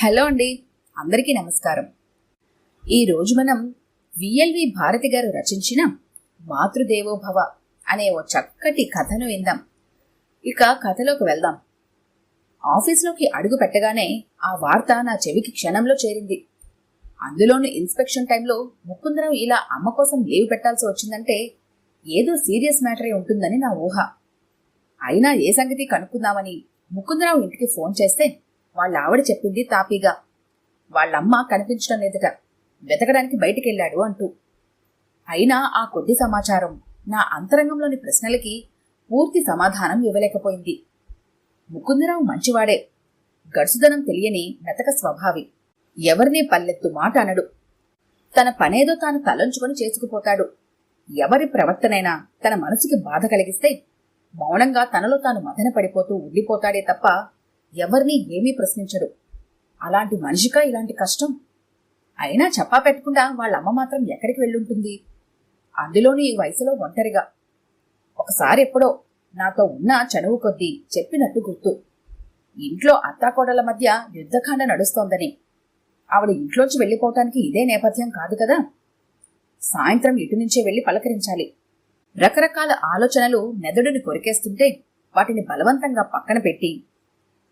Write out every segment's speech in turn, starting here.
Hello అండి, అందరికీ నమస్కారం. ఈరోజు మనం విఎల్వి భారతి గారు రచించిన మాతృదేవోభవ అనే ఓ చక్కటి కథను విందాం. ఇక కథలోకి వెళ్దాం. ఆఫీస్లోకి అడుగు పెట్టగానే ఆ వార్త నా చెవికి క్షణంలో చేరింది. అందులోనూ ఇన్స్పెక్షన్ టైంలో ముకుందరావు ఇలా అమ్మ కోసం లీవ్ పెట్టాల్సి వచ్చిందంటే ఏదో సీరియస్ మ్యాటరే ఉంటుందని నా ఊహ. అయినా ఏ సంగతి కనుక్కుందామని ముకుందరావు ఇంటికి ఫోన్ చేస్తే వాళ్ళ ఆవిడ చెప్పింది తాపీగా, వాళ్ళమ్మ కనిపించడం లేదట, వెతకడానికి బయటికెళ్లాడు అంటూ. అయినా ఆ కొద్ది సమాచారం నా అంతరంగంలోని ప్రశ్నలకి పూర్తి సమాధానం ఇవ్వలేకపోయింది. ముకుందరావు మంచివాడే, గడుసుదనం తెలియని మెతక స్వభావి, ఎవరినీ పల్లెత్తు మాట అనడు. తన పనేదో తాను తలంచుకొని చేసుకుపోతాడు. ఎవరి ప్రవర్తనైనా తన మనసుకి బాధ కలిగిస్తే మౌనంగా తనలో తాను మదన పడిపోతూ ఉండిపోతాడే తప్ప ఎవరినీ ఏమీ ప్రశ్నించడు. అలాంటి మనిషిగా ఇలాంటి కష్టం. అయినా చెప్పా పెట్టకుండా వాళ్ళమ్మ మాత్రం ఎక్కడికి వెళ్ళుంటుంది? అందులోని ఈ వయసులో ఒంటరిగా. ఒకసారి ఎప్పుడో నాతో ఉన్న చనువు కొద్దీ చెప్పినట్టు గుర్తు, ఇంట్లో అత్తాకోడల మధ్య యుద్ధకాండ నడుస్తోందని. ఆవిడ ఇంట్లోంచి వెళ్ళిపోవటానికి ఇదే నేపథ్యం కాదు కదా. సాయంత్రం ఇటు నుంచే వెళ్లి పలకరించాలి. రకరకాల ఆలోచనలు మెదడుని కొరికేస్తుంటే వాటిని బలవంతంగా పక్కన పెట్టి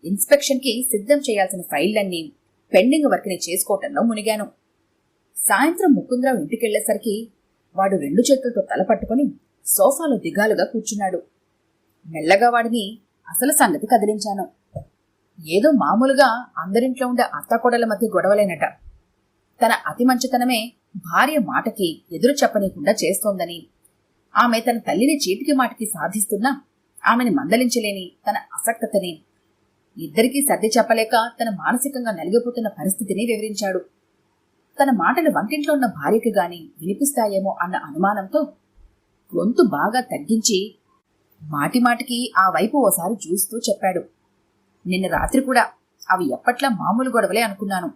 ఇన్స్పెక్షన్కి సిద్ధం చేయాల్సిన ఫైళ్లన్నీ పెండింగ్ వర్క్ని చేసుకోవటంలో మునిగాను. సాయంత్రం ముకుందరావు ఇంటికెళ్లేసరికి వాడు 2 చేతులతో తల పట్టుకుని సోఫాలో దిగాలుగా కూర్చున్నాడు. మెల్లగా వాడిని అసలు సంగతి కదిలించాను. ఏదో మామూలుగా అందరింట్లో ఉండే అత్తాకోడల మధ్య గొడవలేనట. తన అతి మంచితనమే భార్య మాటకి ఎదురు చెప్పనీయకుండా చేస్తోందని, ఆమె తన తల్లిని చీటికి మాటికి సాధిస్తున్నా ఆమెను మందలించలేని తన అసక్తతని, ఇద్దరికీ సర్ది చెప్పలేక తన మానసికంగా నలిగిపోతున్న పరిస్థితిని వివరించాడు. తన మాటలు వంటింట్లో ఉన్న భార్యకి గాని వినిపిస్తాయేమో అన్న అనుమానంతో గొంతు బాగా తగ్గించి మాటిమాటికి ఆ వైపు ఓసారి చూస్తూ చెప్పాడు. నిన్న రాత్రి కూడా అవి ఎప్పట్లా మామూలు గొడవలే అనుకున్నాను.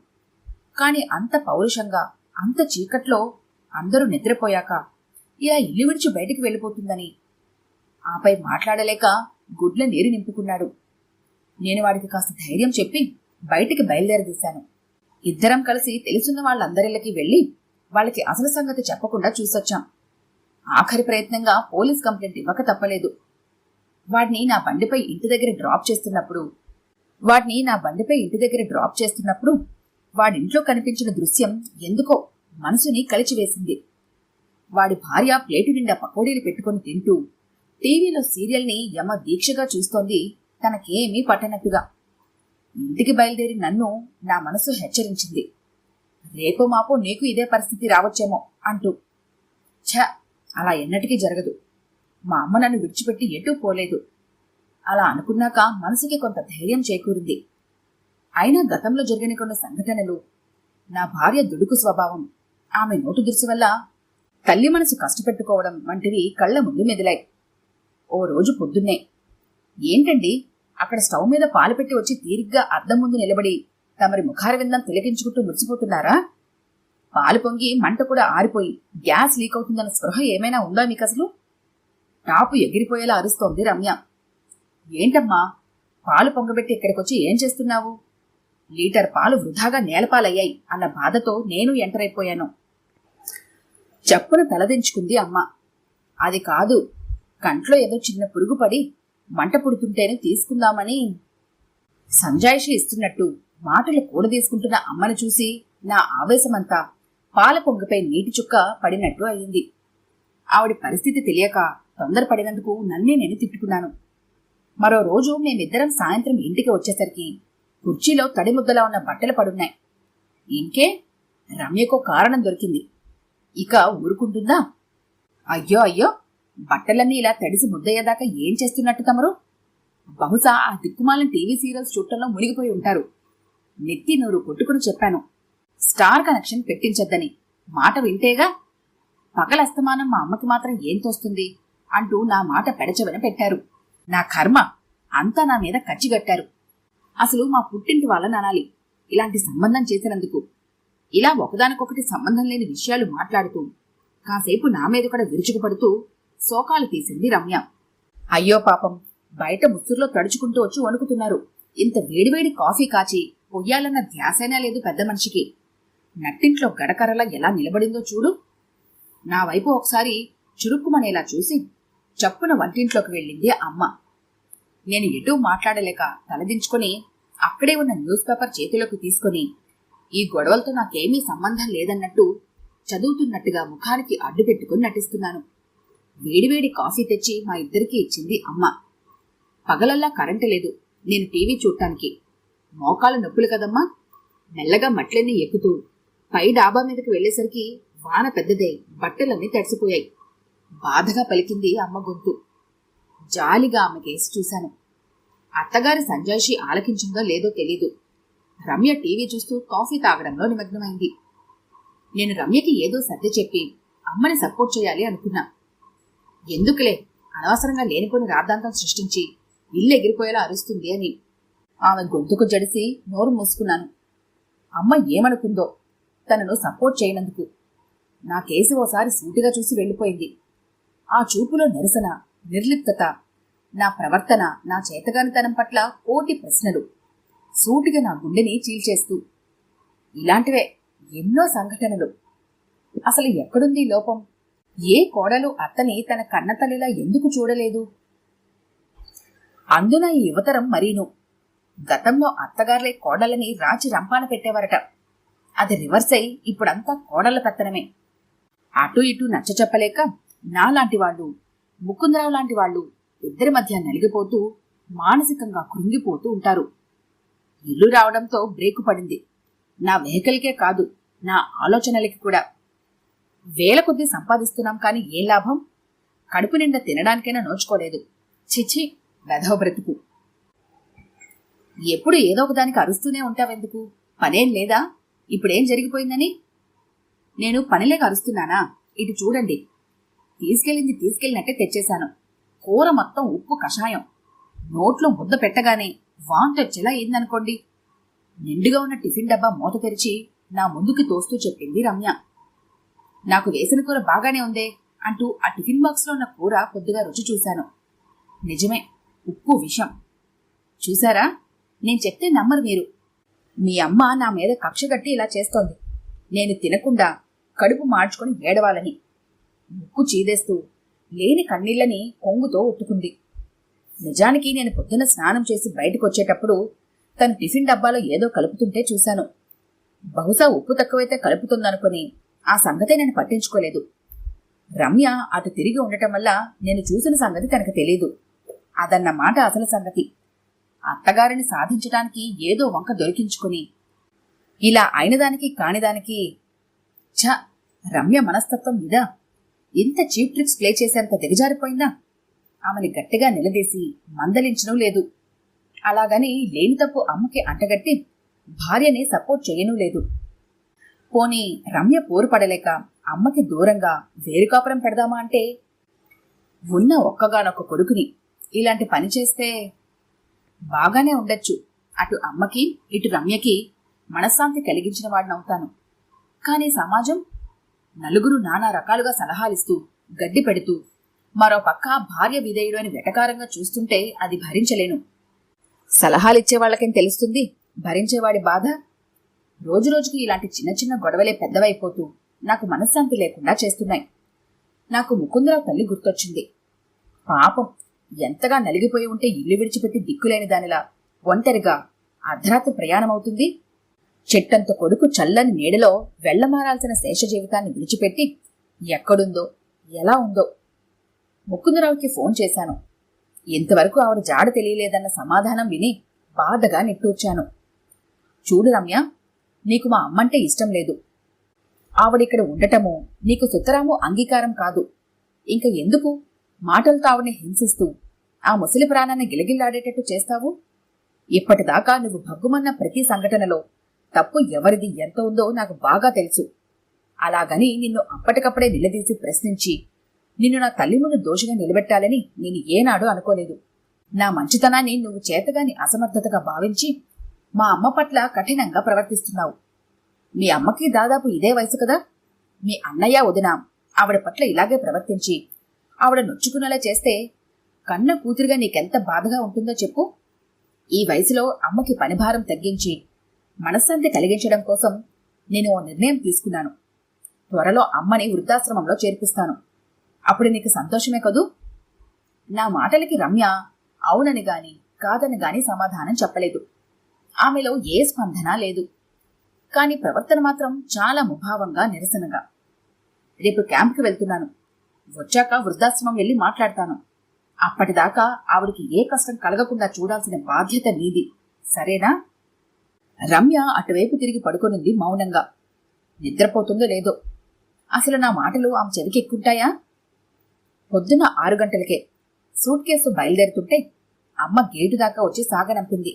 కాని అంత పౌరుషంగా, అంత చీకట్లో అందరూ నిద్రపోయాక ఇలా ఇల్లు విడిచి బయటికి వెళ్ళిపోతుందని. ఆపై మాట్లాడలేక గుడ్ల నీరు నింపుకున్నాడు. నేను వాడికి కాస్త ధైర్యం చెప్పి బయటికి బయలుదేరదీశాను. ఇద్దరం కలిసి తెలుసున్న వాళ్ళందరిళ్ళకి వెళ్లి వాళ్ళకి అసలు సంగతి చెప్పకుండా చూసొచ్చాం. ఆఖరి ప్రయత్నంగా పోలీస్ కంప్లైంట్ ఇవ్వక తప్పలేదు. వాడిని నా బండిపై ఇంటి దగ్గర డ్రాప్ చేస్తున్నప్పుడు వాడింట్లో కనిపించిన దృశ్యం ఎందుకో మనసుని కలిచివేసింది. వాడి భార్య ప్లేటు నిండా పకోడీలు పెట్టుకుని తింటూ టీవీలో సీరియల్ని యమ దీక్షగా చూస్తోంది, తనకేమీ పట్టనట్టుగా. ఇంటికి బయలుదేరి నన్ను నా మనసు హెచ్చరించింది, రేపో మాపో నీకు ఇదే పరిస్థితి రావచ్చేమో అంటూ. అలా ఎన్నటికీ జరగదు. మా అమ్మ నన్ను విడిచిపెట్టి ఎటూ పోలేదు. అలా అనుకున్నాక మనసుకి కొంత ధైర్యం చేకూరింది. అయినా గతంలో జరిగిన కొన్ని సంఘటనలు, నా భార్య దుడుకు స్వభావం, ఆమె నోటు దురుసు వల్ల తల్లి మనసు కష్టపెట్టుకోవడం వంటివి కళ్ల ముందు మెదిలాయి. ఓ రోజు పొద్దున్నే, ఏంటండి అక్కడ స్టవ్ మీద పాలు పెట్టి వచ్చి తీరిగ్గా అద్దం ముందు నిలబడి తమరి ముఖార విందం తిలకించుకుంటూ మురిసిపోతున్నారా? పాలు పొంగి మంట కూడా ఆరిపోయి గ్యాస్ లీక్ అవుతుందన్న స్పృహ ఏమైనా ఉందా మీకు అసలు? టాపు ఎగిరిపోయేలా అరుస్తోంది రమ్య. ఏంటమ్మా, పాలు పొంగబెట్టి ఇక్కడికొచ్చి ఏం చేస్తున్నావు? లీటర్ పాలు వృధాగా నేలపాలయ్యాయి అన్న బాధతో నేను ఎంటర్ అయిపోయాను. చప్పున తలదించుకుంది అమ్మ. అది కాదు, కంట్లో ఏదో చిన్న పురుగు పడి మంట పుడుతుంటేనే తీసుకుందామని. సంజాయిషి ఇస్తున్నట్టు మాటలు కూడదీసుకుంటున్న అమ్మను చూసి నా ఆవేశమంతా పాల పొంగపై నీటి చుక్క పడినట్టు అయింది. ఆవిడ పరిస్థితి తెలియక తొందరపడినందుకు నన్నే నేను తిట్టుకున్నాను. మరో రోజు మేమిద్దరం సాయంత్రం ఇంటికి వచ్చేసరికి కుర్చీలో తడిముద్దలా ఉన్న బట్టలు పడున్నాయి. ఇంకే, రమ్యకో కారణం దొరికింది. ఇక ఊరుకుంటుందా? అయ్యో అయ్యో, బట్టలన్నీ ఇలా తడిసి ముద్దయ్యేదాకా ఏం చేస్తున్నట్టు తమరు? బహుశా ఆ దిక్కుమాలిన టీవీ సీరియల్స్ చూడటంలో మునిగిపోయి ఉంటారు. నెత్తి నోరు కొట్టుకుని చెప్పాను, స్టార్ కనెక్షన్ పెట్టించొద్దని. మాట వింటేగా. పగలస్తమానం మా అమ్మకి మాత్రం ఏం తోస్తుంది అంటూ నా మాట పెడచెవిన పెట్టారు. నా కర్మ, అంతా నా మీద కచ్చిగట్టారు. అసలు మా పుట్టింటి వాళ్ళని అనాలి ఇలాంటి సంబంధం చేసినందుకు. ఇలా ఒకదానికొకటి సంబంధం లేని విషయాలు మాట్లాడుతూ కాసేపు నా మీద కూడా విరుచుకుపడుతూ శోకాలు తీసింది రమ్య. అయ్యో పాపం, బయట ముసురులో తడుచుకుంటూ వచ్చి వణుకుతున్నారు. ఇంత వేడివేడి కాఫీ కాచి పొయ్యాలన్న ధ్యాసైనా లేదు పెద్ద మనిషికి. నట్టింట్లో గడకరలా ఎలా నిలబడిందో చూడు. నా వైపు ఒకసారి చురుక్కుమనేలా చూసి చప్పున వంటింట్లోకి వెళ్ళింది అమ్మ. నేను ఎటూ మాట్లాడలేక తలదించుకొని అక్కడే ఉన్న న్యూస్ పేపర్ చేతిలోకి తీసుకొని ఈ గొడవలతో నాకేమీ సంబంధం లేదన్నట్టు చదువుతున్నట్టుగా ముఖానికి అడ్డు పెట్టుకుని నటిస్తున్నాను. వేడివేడి కాఫీ తెచ్చి మా ఇద్దరికీ ఇచ్చింది అమ్మ. పగలల్లా కరెంటు లేదు నేను టీవీ చూడటానికి. మోకాలు నొప్పులు కదమ్మా. మెల్లగా మట్లన్నీ ఎక్కుతూ పై డాబా మీదకి వెళ్లేసరికి వాన పెద్దదై బట్టలన్నీ తడిసిపోయాయి. బాధగా పలికింది అమ్మ గొంతు. జాలిగా ఆమెకేసి చూశాను. అత్తగారి సంజాయిషి ఆలకించిందో లేదో తెలీదు. రమ్య టీవీ చూస్తూ కాఫీ తాగడంలో నిమగ్నమైంది. నేను రమ్యకి ఏదో సర్ది చెప్పి అమ్మని సపోర్ట్ చేయాలి అనుకున్నా. ఎందుకులే, అనవసరంగా లేనిపోని రాద్ధాంతం సృష్టించి ఇల్లు ఎగిరిపోయేలా అరుస్తుంది అని ఆమె గొంతుకు జడిసి నోరు మూసుకున్నాను. అమ్మ ఏమనుకుందో తనను సపోర్ట్ చేయనందుకు. నా కేసు ఓసారి సూటిగా చూసి వెళ్ళిపోయింది. ఆ చూపులో నిరసన, నిర్లిప్తత, నా ప్రవర్తన, నా చేతగానితనం పట్ల కోటి ప్రశ్నలు సూటిగా నా గుండెని చీల్చేస్తూ. ఇలాంటివే ఎన్నో సంఘటనలు. అసలు ఎక్కడుంది లోపం? ఏ కోడలు అత్తని తన కన్నతల్లిలా ఎందుకు చూడలేదు? అందున ఈ యువతరం మరీను. గతంలో అత్తగారులే కోడలని రాచి రంపాన పెట్టేవారట. అది రివర్స్ అయి ఇప్పుడంతా కోడళ్ల పెత్తనమే. అటూ ఇటూ నచ్చ చెప్పలేక నాలాంటి వాళ్ళు, ముకుందరావు లాంటి వాళ్ళు ఇద్దరి మధ్య నలిగిపోతూ మానసికంగా కృంగిపోతూ ఉంటారు. ఇల్లు రావడంతో బ్రేకు పడింది. నా వెహికల్కే కాదు, నా ఆలోచనలకి కూడా. వేల కొద్దీ సంపాదిస్తున్నాం కానీ ఏం లాభం? కడుపు నిండా తినడానికైనా నోచుకోలేదు. చిచి, వెధవ బ్రతుకు. ఎప్పుడు ఏదో ఒకదానికి అరుస్తూనే ఉంటావెందుకు? పనేం లేదా? ఇప్పుడేం జరిగిపోయిందని? నేను పనిలేక అరుస్తున్నానా? ఇటు చూడండి. తీసుకెళ్ళినట్టే తెచ్చేశాను. కూర మొత్తం ఉప్పు కషాయం. నోట్లో ముద్ద పెట్టగానే వాంతొచ్చేలా అయిందనుకోండి. నిండుగా ఉన్న టిఫిన్ డబ్బా మూత తెరిచి నా ముందుకి తోస్తూ చెప్పింది రమ్య. నాకు వేసిన కూర బాగానే ఉందే అంటూ ఆ టిఫిన్ బాక్స్లో ఉన్న కూర కొద్దిగా రుచి చూశాను. నిజమే, ఉప్పు విషం. చూశారా? నేను చెప్తే నమ్మరు మీరు. మీ అమ్మ నా మీద కక్ష కట్టి ఇలా చేస్తోంది. నేను తినకుండా కడుపు మార్చుకొని ఏడవాలని. ముక్కు చీదేస్తూ లేని కన్నీళ్లని కొంగుతో ఒత్తుకుంది. నిజానికి నేను పొద్దున స్నానం చేసి బయటకొచ్చేటప్పుడు తన టిఫిన్ డబ్బాలో ఏదో కలుపుతుంటే చూశాను. బహుశా ఉప్పు తక్కువైతే కలుపుతుందనుకుని ఆ సంగతే నేను పట్టించుకోలేదు. రమ్య అటు తిరిగి ఉండటం వల్ల నేను చూసిన సంగతి తనకు తెలీదు. అదన్నమాట అసలు సంగతి. అత్తగారిని సాధించడానికి ఏదో వంక దొరికించుకుని ఇలా అయినదానికి కానిదానికి. రమ్య మనస్తత్వం ఇదా? ఇంత చీప్ ట్రిక్స్ ప్లే చేసేంత దిగజారిపోయిందా? ఆమెని గట్టిగా నిలదీసి మందలించనూ లేదు. అలాగని లేని తప్పు అమ్మకి అంటగట్టి భార్యని సపోర్ట్ చేయనూ లేదు. పోనీ రమ్య పోరు పడలేక అమ్మకి దూరంగా వేరు కాపురం పెడదామా అంటే, ఉన్న ఒక్కగానొక్క కొడుకుని ఇలాంటి పని చేస్తే బాగానే ఉండొచ్చు. అటు అమ్మకి ఇటు రమ్యకి మనశ్శాంతి కలిగించిన వాడినవుతాను. కానీ సమాజం నలుగురు నానా రకాలుగా సలహాలిస్తూ గడ్డి పెడుతూ మరో పక్క భార్య విధేయుడు అని వెటకారంగా చూస్తుంటే అది భరించలేను. సలహాలిచ్చే వాళ్ళకేం తెలుస్తుంది భరించేవాడి బాధ? రోజురోజుకి ఇలాంటి చిన్న చిన్న గొడవలే పెద్దవైపోతూ నాకు మనశ్శాంతి లేకుండా చేస్తున్నాయి. నాకు ముకుందరావు తల్లి గుర్తొచ్చింది. పాపం ఎంతగా నలిగిపోయి ఉంటే ఇల్లు విడిచిపెట్టి దిక్కులేని దానిలా ఒంటరిగా అర్ధరాత్రి ప్రయాణమవుతుంది. చెట్టంత కొడుకు చల్లని నీడలో వెళ్లమారాల్సిన శేష జీవితాన్ని విడిచిపెట్టి ఎక్కడుందో ఎలా ఉందో. ముకుందరావుకి ఫోన్ చేశాను. ఇంతవరకు ఆవిడ జాడ తెలియలేదన్న సమాధానం విని బాధగా నిట్టూర్చాను. చూడు రమ్య, నీకు మా అమ్మంటే ఇష్టం లేదు. ఆవిడిక్కడ ఉండటమో నీకు సుతరాము అంగీకారం కాదు. ఇంక ఎందుకు మాటలతో ఆవిడ్ని హింసిస్తూ ఆ ముసలి ప్రాణాన్ని గిలగిల్లాడేటట్టు చేస్తావు? ఇప్పటిదాకా నువ్వు భగ్గుమన్న ప్రతి సంఘటనలో తప్పు ఎవరిది ఎంత ఉందో నాకు బాగా తెలుసు. అలాగని నిన్ను అప్పటికప్పుడే నిలదీసి ప్రశ్నించి నిన్ను నా తల్లి ముందు దోషిగా నిలబెట్టాలని నేను ఏనాడు అనుకోలేదు. నా మంచితనాన్ని నువ్వు చేతగాని అసమర్థతగా భావించి మా అమ్మ పట్ల కఠినంగా ప్రవర్తిస్తున్నావు. మీ అమ్మకి దాదాపు ఇదే వయసు కదా. మీ అన్నయ్య వదిన ఆవిడ పట్ల ఇలాగే ప్రవర్తించి ఆవిడ నొచ్చుకునేలా చేస్తే కన్న కూతురిగా నీకెంత బాధగా ఉంటుందో చెప్పు. ఈ వయసులో అమ్మకి పనిభారం తగ్గించి మనశ్శాంతి కలిగించడం కోసం నేను ఓ నిర్ణయం తీసుకున్నాను. త్వరలో అమ్మని వృద్ధాశ్రమంలో చేర్పిస్తాను. అప్పుడు నీకు సంతోషమే కదూ? నా మాటలకి రమ్య అవునని గాని కాదని గాని సమాధానం చెప్పలేదు. ఆమెలో ఏ స్పందన లేదు. కాని ప్రవర్తన మాత్రం చాలా ముభావంగా, నిరసనగా. రేపు క్యాంప్కి వెళ్తున్నాను. వచ్చాక వృద్ధాశ్రమం వెళ్ళి మాట్లాడతాను. అప్పటిదాకా ఆవిడికి ఏ కష్టం కలగకుండా చూడాల్సిన బాధ్యత నీది, సరేనా? రమ్య అటువైపు తిరిగి పడుకొనింది మౌనంగా. నిద్రపోతుందో లేదో. అసలు నా మాటలు ఆమె చెవికెక్కుంటాయా? పొద్దున 6 గంటలకే సూట్ కేసు బయలుదేరుతుంటే అమ్మ గేటు దాకా వచ్చి సాగనంపింది.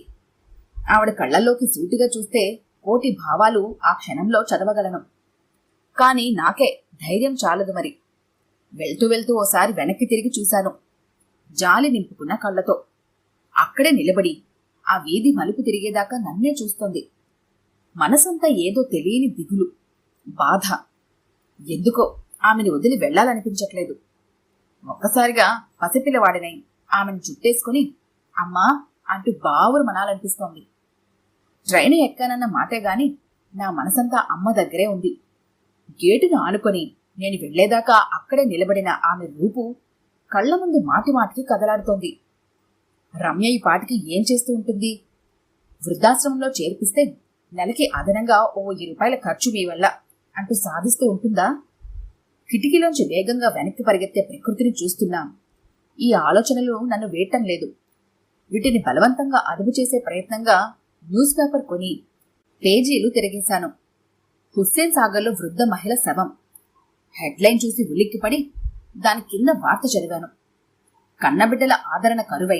ఆవిడ కళ్లల్లోకి సూటిగా చూస్తే కోటి భావాలు ఆ క్షణంలో చదవగలను. కాని నాకే ధైర్యం చాలదు మరి. వెళ్తూ వెళ్తూ ఓసారి వెనక్కి తిరిగి చూశాను, జాలి నింపుకున్న కళ్లతో. అక్కడే నిలబడి ఆ వీధి మలుపు తిరిగేదాకా నన్నే చూస్తోంది. మనసంతా ఏదో తెలియని దిగులు, బాధ. ఎందుకో ఆమెను వదిలి వెళ్లాలనిపించట్లేదు. ఒక్కసారిగా పసిపిల్లవాడినై ఆమెను చుట్టేసుకుని అమ్మా అంటూ బావురు మనాలనిపిస్తోంది. ట్రైన్ ఎక్కానన్న మాటే గాని నా మనసంతా అమ్మ దగ్గరే ఉంది. గేటును ఆనుకొని నేను వెళ్లేదాకా అక్కడే నిలబడిన ఆమె రూపు కళ్ల ముందు మాటి మాటికి కదలాడుతోంది. రమ్య ఈ పాటికి ఏం చేస్తూ ఉంటుంది? వృద్ధాశ్రమంలో చేర్పిస్తే నెలకి అదనంగా ఓ 1000 రూపాయల ఖర్చు మీ వల్ల అంటూ సాధిస్తూ ఉంటుందా? కిటికీలోంచి వేగంగా వెనక్కి పరిగెత్తే ప్రకృతిని చూస్తున్నా ఈ ఆలోచనలు నన్ను వేయటం లేదు. వీటిని బలవంతంగా అదుపు చేసే ప్రయత్నంగా న్యూస్ పేపర్ కొని పేజీలు తిరిగేశాను. హుస్సేన్ సాగర్లో వృద్ధ మహిళ శవం. హెడ్లైన్ చూసి ఉలిక్కిపడి దాని కింద వార్త చదివాను. కన్నబిడ్డల ఆదరణ కరువై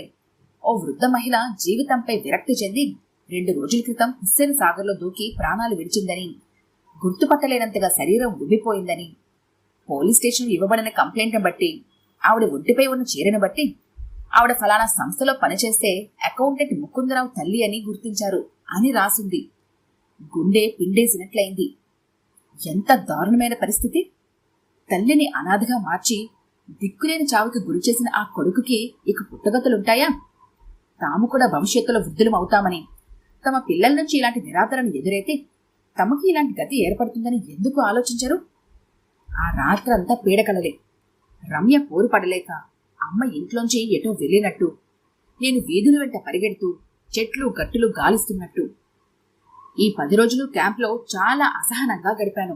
ఓ వృద్ధ మహిళ జీవితంపై విరక్తి చెంది 2 రోజుల క్రితం హుస్సేన్ సాగర్లో దూకి ప్రాణాలు విడిచిందని, గుర్తుపట్టలేనంతగా శరీరం ఉబ్బిపోయిందని, పోలీస్ స్టేషన్ ఇవ్వబడిన కంప్లైంట్ను బట్టి, ఆవిడ ఒంటిపై ఉన్న చీరను బట్టి ఆవిడ ఫలానా సంస్థలో పనిచేస్తే అకౌంటెంట్ ముకుందరావు తల్లి అని గుర్తించారు అని రాసుంది. గుండె పిండేసినట్లయింది. ఎంత దారుణమైన పరిస్థితి! తల్లిని అనాథగా మార్చి దిక్కులేని చావుకి గురిచేసిన ఆ కొడుకుకి ఇక పుట్టగతులుంటాయా? తాము కూడా భవిష్యత్తులో వృద్ధులం అవుతామని, తమ పిల్లల నుంచి ఇలాంటి నిరాదరణ ఎదురైతే తమకి ఇలాంటి గతి ఏర్పడుతుందని ఎందుకు ఆలోచించరు? ఆ రాత్రంతా పీడకలలే. రమ్య పోరు పడలేక అమ్మ ఇంట్లోంచి ఎటో వెళ్ళినట్టు, నేను వీధుల వెంట పరిగెడుతూ చెట్లు గట్టులు గాలిస్తున్నట్టు. ఈ 10 రోజులు క్యాంప్లో చాలా అసహనంగా గడిపాను.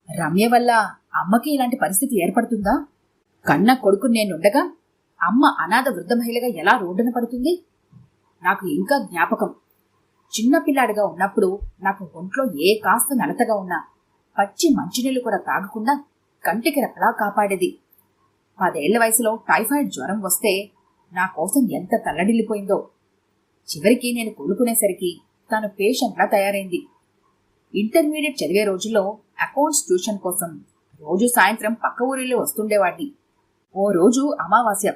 రమ్య వల్ల అమ్మకి ఇలాంటి పరిస్థితి ఏర్పడుతుందా? కన్న కొడుకు నేనుండగా అమ్మ అనాథ వృద్ధ మహిళగా ఎలా రోడ్డున పడుతుంది? నాకు ఇంకా జ్ఞాపకం. చిన్నపిల్లాడిగా ఉన్నప్పుడు నాకు ఒంట్లో ఏ కాస్త నలతగా ఉన్నా పచ్చి మంచినీళ్లు కూడా తాగకుండా కంటికి రెప్పలా కాపాడేది. 10 ఏళ్ల వయసులో టైఫాయిడ్ జ్వరం వస్తే నా కోసం ఎంత తల్లడిల్లిపోయిందో. చివరికి నేను కోలుకునేసరికి తాను పేషెంట్లా తయారైంది. ఇంటర్మీడియట్ చదివే రోజుల్లో అకౌంట్స్ ట్యూషన్ కోసం రోజు సాయంత్రం పక్క ఊరిలో వస్తుండేవాడిని. ఓ రోజు అమావాస్య,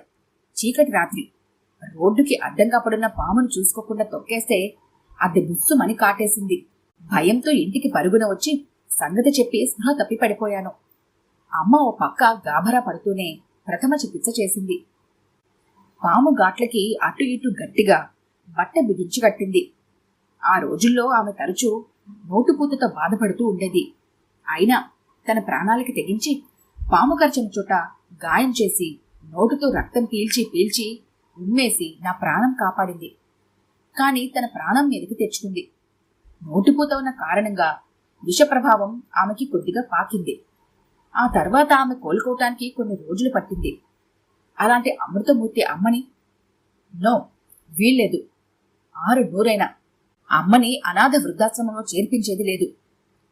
చీకటి రాత్రి. రోడ్డుకి అడ్డంగా పడున్న పామును చూసుకోకుండా తొక్కేస్తే అది బుస్సుమని కాటేసింది. భయంతో ఇంటికి పరుగున వచ్చి సంగతి చెప్పి స్పృహ తప్పి పడిపోయాను. అమ్మ ఓ పక్క గాభరా పడుతూనే ప్రథమ చికిత్స చేసింది. పాము ఘాట్లకి అటు ఇటు గట్టిగా బట్ట బిగించి కట్టింది. ఆ రోజుల్లో ఆమె తరచూ నోటుపూతతో బాధపడుతూ ఉండేది. అయినా తన ప్రాణాలకి తెగించి పాము కరిచిన చోట గాయం చేసి నోటుతో రక్తం పీల్చి పీల్చి ఉమ్మేసి నా ప్రాణం కాపాడింది. కాని తన ప్రాణం మీదకి తెచ్చుకుంది. నోటుపూత ఉన్న కారణంగా విష ప్రభావం ఆమెకి కొద్దిగా పాకింది. ఆ తర్వాత ఆమె కోలుకోవటానికి కొన్ని రోజులు పట్టింది. అలాంటి అమృతమూర్తి అమ్మని నో, వీల్లేదు. 6 నూరైనా అమ్మని అనాథ వృద్ధాశ్రమంలో చేర్పించేది లేదు.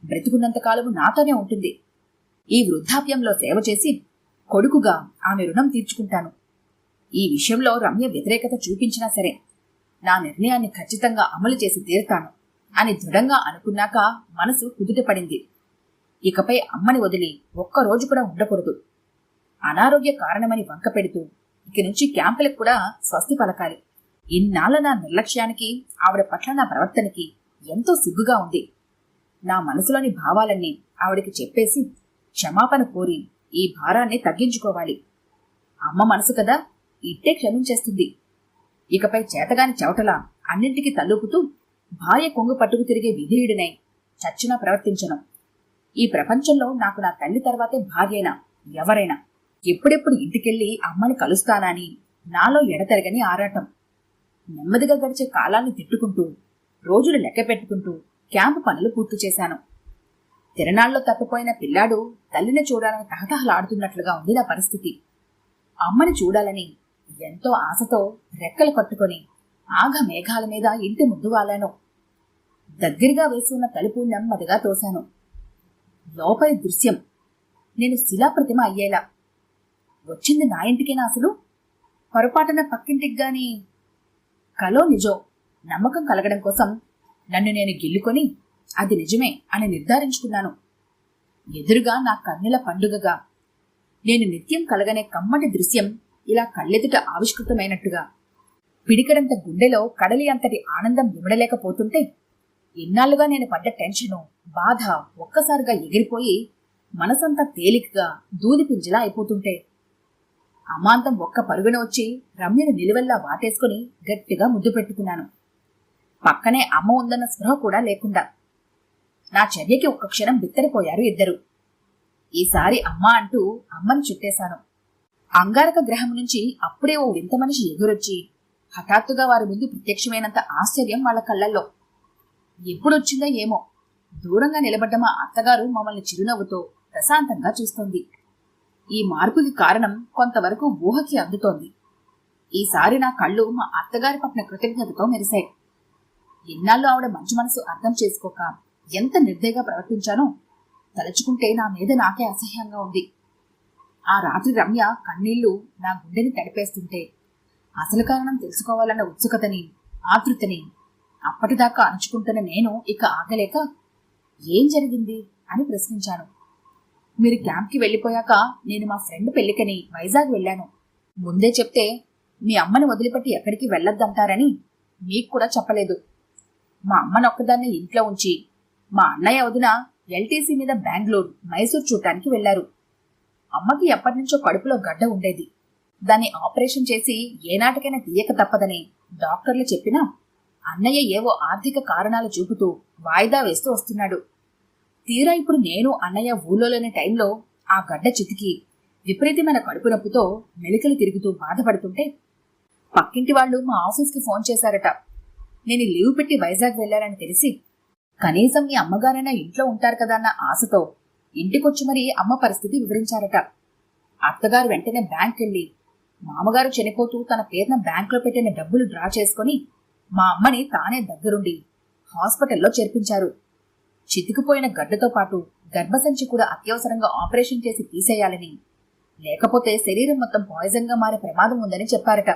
బ్రతికున్నంతకాలము నాతోనే ఉంటుంది. ఈ వృద్ధాప్యంలో సేవ చేసి కొడుకుగా ఆమె రుణం తీర్చుకుంటాను. ఈ విషయంలో రమ్య వ్యతిరేకత చూపించినా సరే నా నిర్ణయాన్ని ఖచ్చితంగా అమలు చేసి తీరుతాను అని దృఢంగా అనుకున్నాక మనసు కుదుటపడింది. ఇకపై అమ్మని వదిలి ఒక్కరోజు కూడా ఉండకూడదు. అనారోగ్య కారణమని వంక పెడుతూ ఇక నుంచి క్యాంపులకు కూడా స్వస్తి పలకాలి. ఇన్నాళ్ల నా నిర్లక్ష్యానికి, ఆవిడ పట్ల నా ప్రవర్తనకి ఎంతో సిగ్గుగా ఉంది. నా మనసులోని భావాలన్నీ ఆవిడకి చెప్పేసి క్షమాపణ కోరి ఈ భారాన్ని తగ్గించుకోవాలి. అమ్మ మనసు కదా, ఇట్టే క్షమించేస్తుంది. ఇకపై చేతగాని చెవటలా అన్నింటికి తల్లుపుతూ భార్య కొంగు పట్టుకు తిరిగే విధేయుడినై చచ్చినా ప్రవర్తించను. ఈ ప్రపంచంలో నాకు నా తల్లి తర్వాతే భార్యైనా ఎవరైనా. ఎప్పుడెప్పుడు ఇంటికెళ్ళి అమ్మని కలుస్తానా అని నాలో ఎడతెరగని ఆరాటం. నెమ్మదిగా గడిచే కాలాన్ని తిట్టుకుంటూ రోజులు లెక్క పెట్టుకుంటూ క్యాంపు పనులు పూర్తి చేశాను. తిరణాల్లో తప్పిపోయిన పిల్లాడు తల్లిని చూడాలని తహతహలాడుతున్నట్లుగా ఉంది నా పరిస్థితి. అమ్మని చూడాలని ఎంతో ఆశతో రెక్కలు కట్టుకొని ఆఘ మేఘాల మీద ఇంటి ముందు వాలాను. దగ్గరగా వేసి ఉన్న తలుపు నెమ్మదిగా తోశాను. లోపలి దృశ్యం నేను శిలాప్రతిమ అయ్యేలా. వచ్చింది నా ఇంటికేనా అసలు? పొరపాటున పక్కింటికి గాని? కలో నిజో నమ్మకం కలగడం కోసం నన్ను నేను గిల్లుకొని అది నిజమే అని నిర్ధారించుకున్నాను. ఎదురుగా నా కన్నుల పండుగగా నేను నిత్యం కలగనే కమ్మటి దృశ్యం ఇలా కళ్ళెదుట ఆవిష్కృతమైనట్టుగా పిడికడంత గుండెలో కడలి అంతటి ఆనందం ఇమడలేకపోతుంటే, ఇన్నాళ్లుగా నేను పడ్డ టెన్షను, బాధ ఒక్కసారిగా ఎగిరిపోయి మనసంతా తేలికగా దూదిపింజలా అయిపోతుంటే, అమాంతం ఒక్క పరుగున వచ్చి రమ్యను నిలువెల్లా వాటేసుకుని గట్టిగా ముద్దు పెట్టుకున్నాను. పక్కనే అమ్మ ఉందన్న స్పృహ కూడా లేకుండా. నా చర్యకి ఒక్క క్షణం బిత్తరిపోయారు ఇద్దరు. ఈసారి అమ్మ అంటూ అమ్మని చుట్టేశాను. అంగారక గ్రహం నుంచి అప్పుడే ఓ వింత మనిషి ఎగురొచ్చి హఠాత్తుగా వారి ముందు ప్రత్యక్షమైనంత ఆశ్చర్యం వాళ్ళ కళ్ళల్లో. ఎప్పుడొచ్చిందో ఏమో దూరంగా నిలబడ్డ మా అత్తగారు మమ్మల్ని చిరునవ్వుతో ప్రశాంతంగా చూస్తోంది. ఈ మార్పుకి కారణం కొంతవరకు ఊహకి అందుతోంది. ఈసారి నా కళ్ళు మా అత్తగారి పట్ల కృతజ్ఞతతో మెరిశాయి. ఇన్నాళ్ళు ఆవిడ మంచి మనసు అర్థం చేసుకోక ఎంత నిర్దయగా ప్రవర్తించానో తలుచుకుంటే నా మీద నాకే అసహ్యంగా ఉంది. ఆ రాత్రి రమ్య కన్నీళ్లు నా గుండెని తడిపేస్తుంటే అసలు కారణం తెలుసుకోవాలన్న ఉత్సుకతని, ఆతృతని అప్పటిదాకా అణుచుకుంటున్న నేను ఇక ఆగలేక, ఏం జరిగింది అని ప్రశ్నించాను. మీరు క్యాంప్కి వెళ్ళిపోయాక నేను మా ఫ్రెండ్ పెళ్లికని వైజాగ్ వెళ్ళాను. ముందే చెప్తే మీ అమ్మని వదిలిపెట్టి ఎక్కడికి వెళ్ళొద్దంటారని మీకు కూడా చెప్పలేదు. మా అమ్మని ఒక్కదాన్ని ఇంట్లో ఉంచి మా అన్నయ్య వదిన ఎల్టీసీ మీద బెంగళూరు, మైసూర్ చూడటానికి వెళ్లారు. అమ్మకి ఎప్పటినుంచో కడుపులో గడ్డ ఉండేది. దాన్ని ఆపరేషన్ చేసి ఏనాటికైనా తీయక తప్పదని డాక్టర్లు చెప్పినా అన్నయ్య ఏవో ఆర్థిక కారణాలు చూపుతూ వాయిదా వేస్తూ వస్తున్నాడు. తీరా ఇప్పుడు నేను అన్నయ్య ఊళ్ళోలేని టైంలో ఆ గడ్డ చితికి విపరీతమైన కడుపు నొప్పితో మెలికలు తిరుగుతూ బాధపడుతుంటే పక్కింటి వాళ్ళు మా ఆఫీస్కి ఫోన్ చేశారట. నేను లీవ్ పెట్టి వైజాగ్ వెళ్లారని తెలిసి కనీసం మీ అమ్మగారైనా ఇంట్లో ఉంటారు కదా అన్న ఆశతో ఇంటికొచ్చి మరీ అమ్మ పరిస్థితి వివరించారట. అత్తగారు వెంటనే బ్యాంక్ వెళ్లి మామగారు చనిపోతూ తన పేరున బ్యాంకులో పెట్టిన డబ్బులు డ్రా చేసుకుని మా అమ్మని తానే దగ్గరుండి హాస్పిటల్లో చేర్పించారు. చితికిపోయిన గడ్డతో పాటు గర్భసంచి కూడా అత్యవసరంగా ఆపరేషన్ చేసి తీసేయాలని, లేకపోతే శరీరం మొత్తం పాయిజన్ గా మారే ప్రమాదం ఉందని చెప్పారట.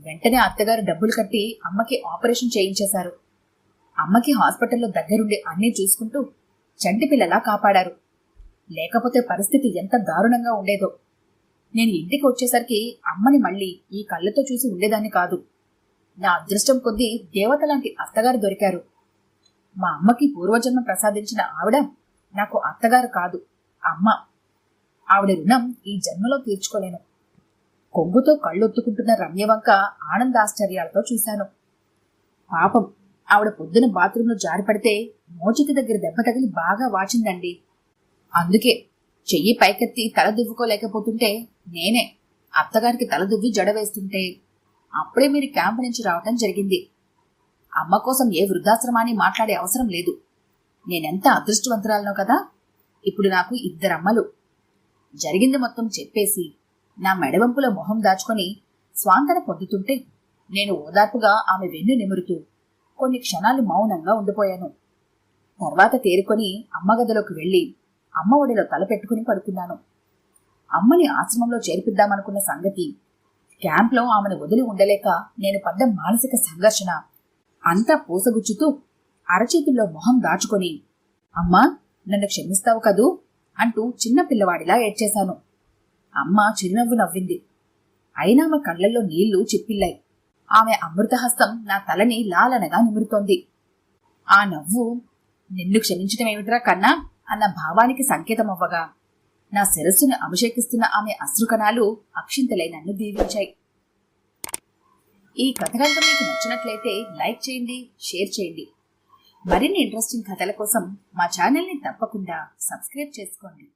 వెంటనే అత్తగారు డబ్బులు కట్టి అమ్మకి ఆపరేషన్ చేయించేశారు. అమ్మకి హాస్పిటల్లో దగ్గరుండి అన్నీ చూసుకుంటూ చంటి పిల్లలా కాపాడారు. లేకపోతే పరిస్థితి ఎంత దారుణంగా ఉండేదో. నేను ఇంటికి వచ్చేసరికి అమ్మని మళ్ళీ ఈ కళ్ళతో చూసి ఉండేదాన్ని కాదు. నా అదృష్టం కొద్దీ దేవత లాంటి అత్తగారు దొరికారు. మా అమ్మకి పూర్వజన్మ ప్రసాదించిన ఆవిడ నాకు అత్తగారు కాదు, అమ్మ. ఆవిడ రుణం ఈ జన్మలో తీర్చుకోలేను. కొంగుతో కళ్ళొత్తుకుంటున్న రమ్య వంక ఆనందాశ్చర్యాలతో చూశాను. పాపం, ఆవిడ పొద్దున బాత్రూంలో జారిపడితే మోచితి దగ్గర దెబ్బ తగిలి బాగా వాచిందండి. అందుకే చెయ్యి పైకెత్తి తల దువ్వుకోలేకపోతుంటే నేనే అత్తగారికి తల దువ్వి జడవేస్తుంటే అప్పుడే మీరు క్యాంపు నుంచి రావటం జరిగింది. అమ్మ కోసం ఏ వృద్ధాశ్రమాన్ని మాట్లాడే అవసరం లేదు. నేనెంత అదృష్టవంతురాలనో కదా. ఇప్పుడు నాకు 2 అమ్మలు. జరిగింది మొత్తం చెప్పేసి నా మెడవంపులో మొహం దాచుకొని స్వాంతన పొందుతుంటే నేను ఓదార్పుగా ఆమె వెన్ను నిమురుతూ కొన్ని క్షణాలు మౌనంగా ఉండిపోయాను. తర్వాత తేరుకొని అమ్మగదిలోకి వెళ్లి అమ్మ ఒడిలో తలపెట్టుకుని పడుకున్నాను. అమ్మని ఆశ్రమంలో చేర్పిద్దామనుకున్న సంగతి, క్యాంప్లో ఆమెను వదిలి ఉండలేక నేను పడ్డ మానసిక సంఘర్షణ అంతా పూసగుచ్చుతూ అరచేతుల్లో మొహం దాచుకొని, అమ్మా నన్ను క్షమిస్తావు కదూ అంటూ చిన్న పిల్లవాడిలా ఏడ్చేశాను. అమ్మ చిరునవ్వు నవ్వింది. అయినా ఆమె కళ్లల్లో నీళ్లు చిప్పిల్లాయి. ఆమె అమృతహస్తం నా తలని లాలనగా నిమురుతోంది. ఆ నవ్వు నిన్ను క్షమించటమేమిట్రా కన్నా అన్న భావానికి సంకేతమవ్వగా నా శిరస్సును అభిషేకిస్తున్న ఆమె అశ్రుకణాలు అక్షింతలై నన్ను దీవించాయి. ఈ కథ కనుక మీకు నచ్చినట్లయితే లైక్ చేయండి, షేర్ చేయండి. మరిన్ని ఇంట్రెస్టింగ్ కథల కోసం మా ఛానల్ని తప్పకుండా సబ్స్క్రైబ్ చేసుకోండి.